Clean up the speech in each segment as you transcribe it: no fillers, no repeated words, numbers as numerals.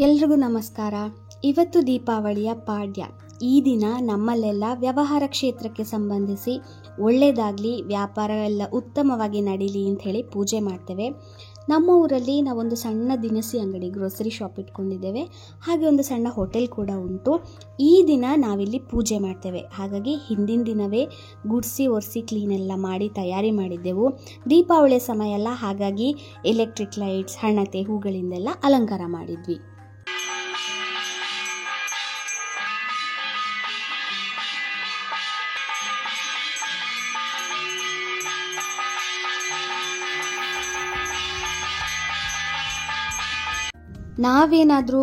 ಎಲ್ರಿಗೂ ನಮಸ್ಕಾರ. ಇವತ್ತು ದೀಪಾವಳಿಯ ಪಾಡ್ಯ. ಈ ದಿನ ನಮ್ಮಲ್ಲೆಲ್ಲ ವ್ಯವಹಾರ ಕ್ಷೇತ್ರಕ್ಕೆ ಸಂಬಂಧಿಸಿ ಒಳ್ಳೆಯದಾಗಲಿ, ವ್ಯಾಪಾರ ಎಲ್ಲ ಉತ್ತಮವಾಗಿ ನಡೀಲಿ ಅಂಥೇಳಿ ಪೂಜೆ ಮಾಡ್ತೇವೆ. ನಮ್ಮ ಊರಲ್ಲಿ ನಾವೊಂದು ಸಣ್ಣ ದಿನಸಿ ಅಂಗಡಿ, ಗ್ರೋಸರಿ ಶಾಪ್ ಇಟ್ಕೊಂಡಿದ್ದೇವೆ. ಹಾಗೆ ಒಂದು ಸಣ್ಣ ಹೋಟೆಲ್ ಕೂಡ ಉಂಟು. ಈ ದಿನ ನಾವಿಲ್ಲಿ ಪೂಜೆ ಮಾಡ್ತೇವೆ. ಹಾಗಾಗಿ ಹಿಂದಿನ ದಿನವೇ ಗುಡಿಸಿ ಒರೆಸಿ ಕ್ಲೀನೆಲ್ಲ ಮಾಡಿ ತಯಾರಿ ಮಾಡಿದ್ದೆವು. ದೀಪಾವಳಿಯ ಸಮಯ ಅಲ್ಲ, ಹಾಗಾಗಿ ಎಲೆಕ್ಟ್ರಿಕ್ ಲೈಟ್ಸ್, ಹಣತೆ, ಹೂಗಳಿಂದೆಲ್ಲ ಅಲಂಕಾರ ಮಾಡಿದ್ವಿ. ನಾವೇನಾದರೂ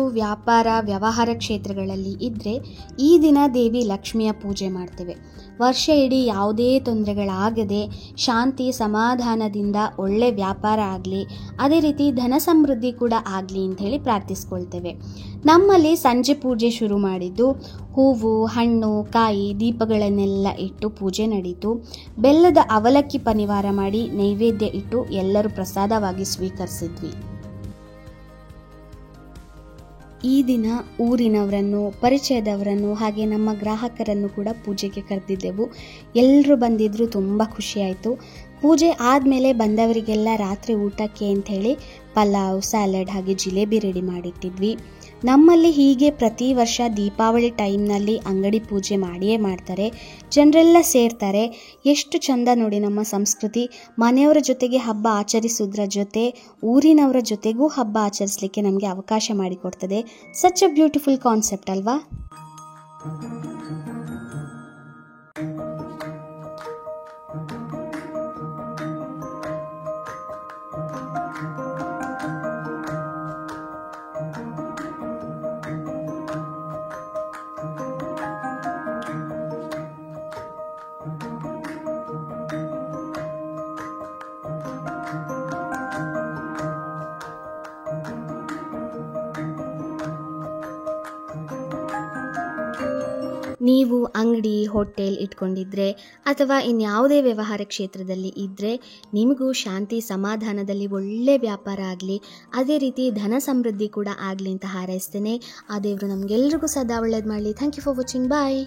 ವ್ಯವಹಾರ ಕ್ಷೇತ್ರಗಳಲ್ಲಿ ಇದ್ದರೆ ಈ ದಿನ ದೇವಿ ಲಕ್ಷ್ಮಿಯ ಪೂಜೆ ಮಾಡ್ತೇವೆ. ವರ್ಷ ಇಡೀ ಯಾವುದೇ ತೊಂದರೆಗಳಾಗದೆ ಶಾಂತಿ ಸಮಾಧಾನದಿಂದ ಒಳ್ಳೆ ವ್ಯಾಪಾರ ಆಗಲಿ, ಅದೇ ರೀತಿ ಧನ ಸಮೃದ್ಧಿ ಕೂಡ ಆಗಲಿ ಅಂಥೇಳಿ ಪ್ರಾರ್ಥಿಸ್ಕೊಳ್ತೇವೆ. ನಮ್ಮಲ್ಲಿ ಸಂಜೆ ಪೂಜೆ ಶುರು ಮಾಡಿದ್ದು ಹೂವು, ಹಣ್ಣು, ಕಾಯಿ, ದೀಪಗಳನ್ನೆಲ್ಲ ಇಟ್ಟು ಪೂಜೆ ನಡೀತು. ಬೆಲ್ಲದ ಅವಲಕ್ಕಿ ಪನಿವಾರ ಮಾಡಿ ನೈವೇದ್ಯ ಇಟ್ಟು ಎಲ್ಲರೂ ಪ್ರಸಾದವಾಗಿ ಸ್ವೀಕರಿಸಿದ್ವಿ. ಈ ದಿನ ಊರಿನವರನ್ನು, ಪರಿಚಯದವರನ್ನು, ಹಾಗೆ ನಮ್ಮ ಗ್ರಾಹಕರನ್ನು ಕೂಡ ಪೂಜೆಗೆ ಕರೆದಿದ್ದೆವು. ಎಲ್ಲರೂ ಬಂದಿದ್ದರು, ತುಂಬ ಖುಷಿಯಾಯಿತು. ಪೂಜೆ ಆದಮೇಲೆ ಬಂದವರಿಗೆಲ್ಲ ರಾತ್ರಿ ಊಟಕ್ಕೆ ಅಂಥೇಳಿ ಪಲಾವ್, ಸ್ಯಾಲಡ್ ಹಾಗೆ ಜಿಲೇಬಿ ರೆಡಿ ಮಾಡಿಟ್ಟಿದ್ವಿ. ನಮ್ಮಲ್ಲಿ ಹೀಗೆ ಪ್ರತಿ ವರ್ಷ ದೀಪಾವಳಿ ಟೈಮ್ನಲ್ಲಿ ಅಂಗಡಿ ಪೂಜೆ ಮಾಡಿಯೇ ಮಾಡ್ತಾರೆ. ಜನರೆಲ್ಲ ಸೇರ್ತಾರೆ. ಎಷ್ಟು ಚಂದ ನೋಡಿ ನಮ್ಮ ಸಂಸ್ಕೃತಿ. ಮನೆಯವರ ಜೊತೆಗೆ ಹಬ್ಬ ಆಚರಿಸೋದ್ರ ಜೊತೆ ಊರಿನವರ ಜೊತೆಗೂ ಹಬ್ಬ ಆಚರಿಸಲಿಕ್ಕೆ ನಮಗೆ ಅವಕಾಶ ಮಾಡಿಕೊಡ್ತದೆ. ಸಚ್ ಅ ಬ್ಯೂಟಿಫುಲ್ ಕಾನ್ಸೆಪ್ಟ್ ಅಲ್ವಾ? ನೀವು ಅಂಗಡಿ, ಹೋಟೆಲ್ ಇಟ್ಕೊಂಡಿದ್ರೆ ಅಥವಾ ಇನ್ಯಾವುದೇ ವ್ಯವಹಾರ ಕ್ಷೇತ್ರದಲ್ಲಿ ಇದ್ದರೆ ನಿಮಗೂ ಶಾಂತಿ ಸಮಾಧಾನದಲ್ಲಿ ಒಳ್ಳೆ ವ್ಯಾಪಾರ ಆಗಲಿ, ಅದೇ ರೀತಿ ಧನ ಸಮೃದ್ಧಿ ಕೂಡ ಆಗಲಿ ಅಂತ ಹಾರೈಸ್ತೇನೆ. ಆ ದೇವರು ನಮಗೆಲ್ರಿಗೂ ಸದಾ ಒಳ್ಳೇದು ಮಾಡಲಿ. Thank you for watching. Bye.